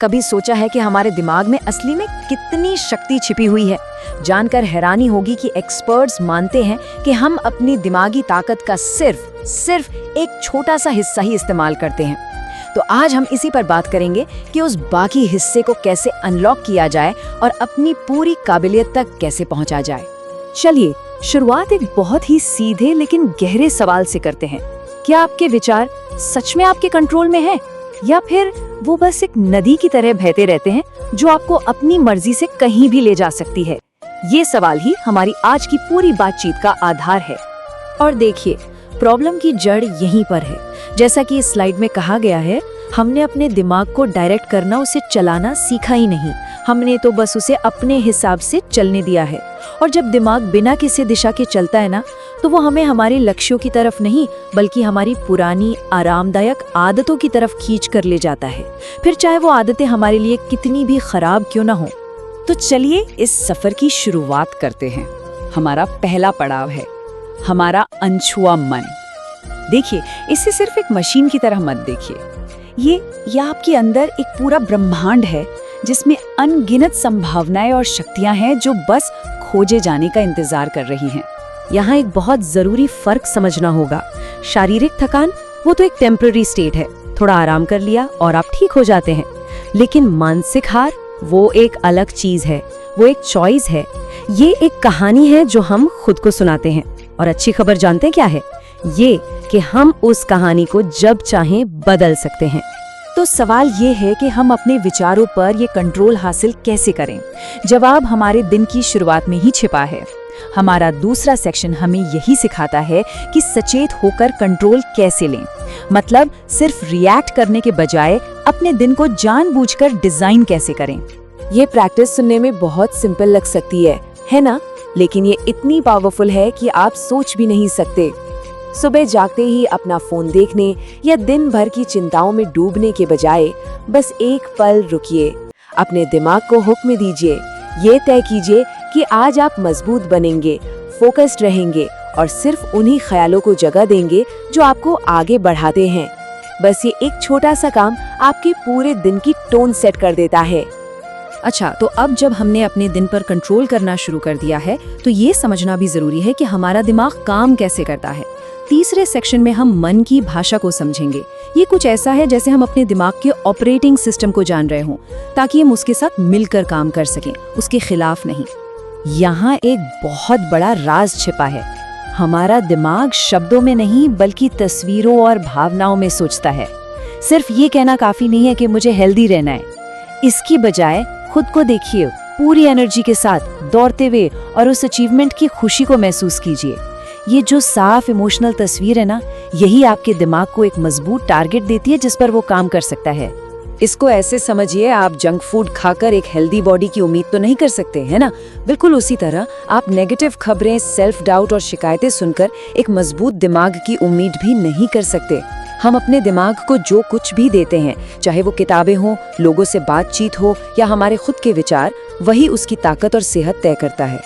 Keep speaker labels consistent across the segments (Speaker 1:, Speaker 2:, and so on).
Speaker 1: कभी सोचा है कि हमारे दिमाग में असली में कितनी शक्ति छिपी हुई है? जानकर हैरानी होगी कि एक्सपर्ट्स मानते हैं कि हम अपनी दिमागी ताकत का सिर्फ एक छोटा सा हिस्सा ही इस्तेमाल करते हैं। तो आज हम इसी पर बात करेंगे कि उस बाकी हिस्से को कैसे अनलॉक किया जाए और अपनी पूरी काबिलियत तक कैसे पहुंचा जाए।
Speaker 2: चलिए शुरुआत एक बहुत ही सीधे लेकिन गहरे सवाल से करते हैं। क्या आपके विचार सच में आपके कंट्रोल में है, या फिर वो बस एक नदी की तरह बहते रहते हैं जो आपको अपनी मर्जी से कहीं भी ले जा सकती है? ये सवाल ही हमारी आज की पूरी बातचीत का आधार है। और देखिए, प्रॉब्लम की जड़ यहीं पर है। जैसा कि इस स्लाइड में कहा गया है, हमने अपने दिमाग को डायरेक्ट करना, उसे चलाना सीखा ही नहीं। हमने तो बस उसे अपने हिसाब से चलने दिया है। और जब दिमाग बिना किसी दिशा के चलता है ना, तो वो हमें हमारे लक्ष्यों की तरफ नहीं बल्कि हमारी पुरानी आरामदायक आदतों की तरफ खींच कर ले जाता है, फिर चाहे वो आदतें हमारे लिए कितनी भी खराब क्यों ना हो।
Speaker 1: तो चलिए इस सफर की शुरुआत करते हैं। हमारा पहला पड़ाव है हमारा अनछुआ मन। देखिए, इसे सिर्फ एक मशीन की तरह मत देखिए। ये आपके अंदर एक पूरा ब्रह्मांड है जिसमें अनगिनत संभावनाएं और शक्तियां हैं जो बस खोजे जाने का इंतजार कर रही हैं।
Speaker 2: यहाँ एक बहुत जरूरी फर्क समझना होगा। शारीरिक थकान वो तो एक टेम्पररी स्टेट है, थोड़ा आराम कर लिया और आप ठीक हो जाते हैं। लेकिन मानसिक हार वो एक अलग चीज है, वो एक चॉइस है। ये एक कहानी है जो हम खुद को सुनाते हैं। और अच्छी खबर जानते हैं क्या है? ये कि हम उस कहानी को जब चाहें बदल सकते हैं।
Speaker 1: तो सवाल ये है कि हम अपने विचारों पर ये कंट्रोल हासिल कैसे करें? जवाब हमारे दिन की शुरुआत में ही छिपा है। हमारा दूसरा सेक्शन हमें यही सिखाता है कि सचेत होकर कंट्रोल कैसे लें। मतलब सिर्फ रिएक्ट करने के बजाय अपने दिन को जानबूझकर डिजाइन कैसे करें।
Speaker 3: ये प्रैक्टिस सुनने में बहुत सिंपल लग सकती है ना? लेकिन ये इतनी पावरफुल है कि आप सोच भी नहीं सकते। सुबह जागते ही अपना फोन देखने या दिन भर की चिंताओं में डूबने के बजाय बस एक पल रुकिए, अपने दिमाग को हुक्म दीजिए। ये तय कीजिए कि आज आप मजबूत बनेंगे, फोकस्ड रहेंगे और सिर्फ उन्हीं ख्यालों को जगह देंगे जो आपको आगे बढ़ाते हैं। बस ये एक छोटा सा काम आपके पूरे दिन की टोन सेट कर देता है।
Speaker 2: अच्छा, तो अब जब हमने अपने दिन पर कंट्रोल करना शुरू कर दिया है, तो ये समझना भी जरूरी है कि हमारा दिमाग काम कैसे करता है। तीसरे सेक्शन में हम मन की भाषा को समझेंगे। ये कुछ ऐसा है जैसे हम अपने दिमाग के ऑपरेटिंग सिस्टम को जान रहे हों, ताकि हम उसके साथ मिलकर काम कर सकें, उसके खिलाफ नहीं। यहाँ एक बहुत बड़ा राज छिपा है। हमारा दिमाग शब्दों में नहीं बल्कि तस्वीरों और भावनाओं में सोचता है। सिर्फ ये कहना काफी नहीं है कि मुझे हेल्दी रहना है। इसकी बजाय खुद को देखिए, पूरी एनर्जी के साथ दौड़ते हुए, और उस अचीवमेंट की खुशी को महसूस कीजिए। ये जो साफ इमोशनल तस्वीर है ना, यही आपके दिमाग को एक मजबूत टारगेट देती है जिस पर वो काम कर सकता है।
Speaker 1: इसको ऐसे समझिए, आप जंक फूड खाकर एक हेल्दी बॉडी की उम्मीद तो नहीं कर सकते, है ना? बिल्कुल उसी तरह आप नेगेटिव खबरें, सेल्फ डाउट और शिकायतें सुनकर एक मजबूत दिमाग की उम्मीद भी नहीं कर सकते। हम अपने दिमाग को जो कुछ भी देते हैं, चाहे वो किताबें हो, लोगों से बातचीत हो या हमारे खुद के विचार, वही उसकी ताकत और सेहत तय करता है।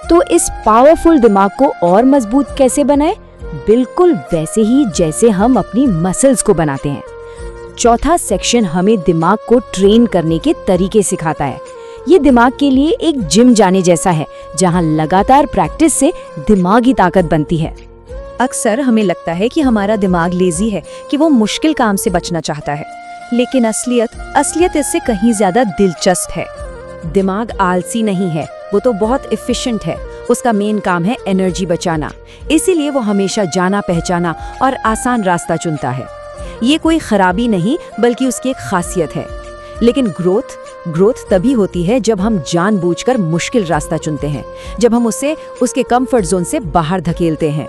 Speaker 3: तो इस पावरफुल दिमाग को और मजबूत कैसे बनाएं? बिल्कुल वैसे ही जैसे हम अपनी मसल्स को बनाते हैं। चौथा सेक्शन हमें दिमाग को ट्रेन करने के तरीके सिखाता है। ये दिमाग के लिए एक जिम जाने जैसा है, जहां लगातार प्रैक्टिस से दिमागी ताकत बनती है।
Speaker 2: अक्सर हमें लगता है कि हमारा दिमाग लेजी है, कि वो मुश्किल काम से बचना चाहता है, लेकिन असलियत इससे कहीं ज्यादा दिलचस्प है। दिमाग आलसी नहीं है, वो तो बहुत एफिशिएंट है। उसका मेन काम है एनर्जी बचाना, इसीलिए वो हमेशा जाना पहचाना और आसान रास्ता चुनता है। ये कोई खराबी नहीं बल्कि उसकी एक खासियत है। लेकिन ग्रोथ तभी होती है जब हम जानबूझकर मुश्किल रास्ता चुनते हैं, जब हम उसे उसके कंफर्ट जोन से बाहर धकेलते हैं।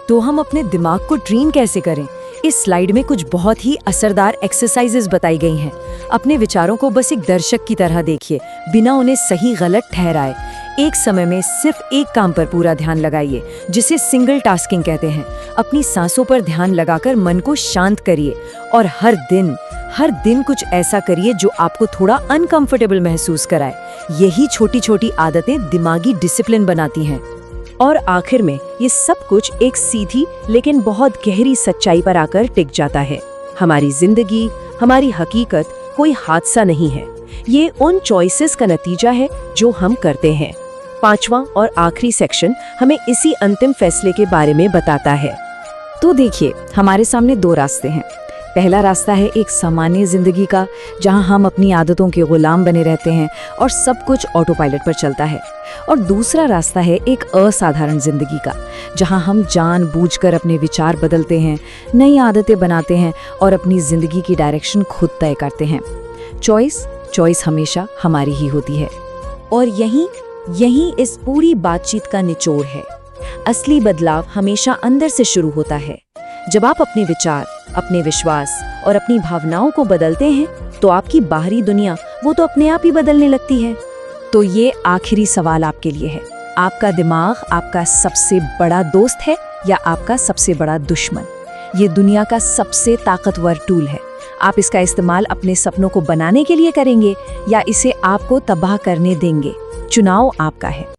Speaker 2: तो हम अपने दिमाग को ट्रेन कैसे करें? इस स्लाइड में कुछ बहुत ही असरदार एक्सरसाइजेस बताई गई हैं। अपने विचारों को बस एक दर्शक की तरह देखिए, बिना उन्हें सही गलत ठहराए। एक समय में सिर्फ एक काम पर पूरा ध्यान लगाइए, जिसे सिंगल टास्किंग कहते हैं। अपनी सांसों पर ध्यान लगाकर मन को शांत करिए और हर दिन कुछ ऐसा करिए जो आपको थोड़ा अनकंफर्टेबल महसूस कराए। यही छोटी छोटी आदतें दिमागी डिसिप्लिन बनाती हैं। और आखिर में ये सब कुछ एक सीधी लेकिन बहुत गहरी सच्चाई पर आकर टिक जाता है। हमारी जिंदगी, हमारी हकीकत कोई हादसा नहीं है, ये उन चॉइसेस का नतीजा है जो हम करते हैं। 5वां और आखिरी सेक्शन हमें इसी अंतिम फैसले के बारे में बताता है।
Speaker 1: तो देखिए, हमारे सामने 2 रास्ते हैं। पहला रास्ता है एक सामान्य जिंदगी का, जहां हम अपनी आदतों के गुलाम बने रहते हैं और सब कुछ ऑटो पायलट पर चलता है। और दूसरा रास्ता है एक असाधारण जिंदगी का, जहां हम जानबूझकर अपने विचार बदलते हैं, नई आदतें बनाते हैं और अपनी जिंदगी की डायरेक्शन खुद तय करते हैं। चॉइस हमेशा हमारी ही होती है।
Speaker 2: और यही इस पूरी बातचीत का निचोड़ है। असली बदलाव हमेशा अंदर से शुरू होता है। जब आप अपने विचार, अपने विश्वास और अपनी भावनाओं को बदलते हैं, तो आपकी बाहरी दुनिया वो तो अपने आप ही बदलने लगती है।
Speaker 1: तो ये आखिरी सवाल आपके लिए है, आपका दिमाग आपका सबसे बड़ा दोस्त है या आपका सबसे बड़ा दुश्मन? ये दुनिया का सबसे ताकतवर टूल है। आप इसका इस्तेमाल अपने सपनों को बनाने के लिए करेंगे या इसे आपको तबाह करने देंगे? चुनाव आपका है।